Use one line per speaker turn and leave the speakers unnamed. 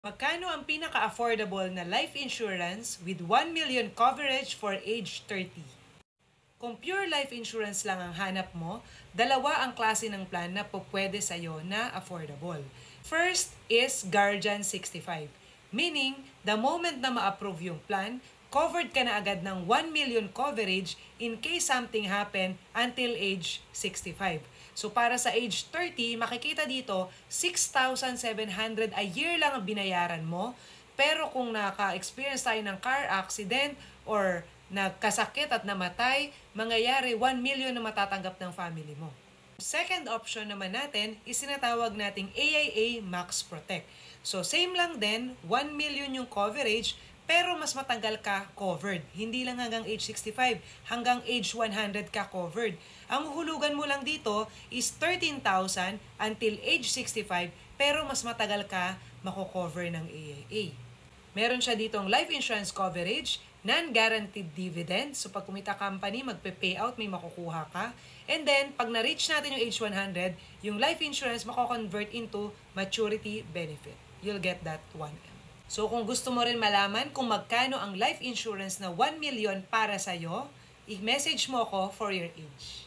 Magkano ang pinaka-affordable na life insurance with 1 million coverage for age 30? Kung pure life insurance lang ang hanap mo, dalawa ang klase ng plan na pwede sa'yo na affordable. First is Guardian 65, meaning the moment na ma-approve yung plan, covered ka na agad ng 1 million coverage in case something happen until age 65. So para sa age 30, makikita dito, 6,700 a year lang ang binayaran mo. Pero kung naka-experience tayo ng car accident or nagkasakit at namatay, mangyayari 1 million na matatanggap ng family mo. Second option naman natin is sinatawag nating AIA Max Protect. So same lang din, 1 million yung coverage, pero mas matagal ka covered. Hindi lang hanggang age 65, hanggang age 100 ka covered. Ang hulugan mo lang dito is 13,000 until age 65, pero mas matagal ka mako-cover ng AIA. Meron siya ditong life insurance coverage, non-guaranteed dividend. So pag kumita company, magpe-payout, may makukuha ka. And then, pag na-reach natin yung age 100, yung life insurance mako-convert into maturity benefit. You'll get that 1M. So kung gusto mo rin malaman kung magkano ang life insurance na 1 million para sa'yo, i-message mo ko for your age.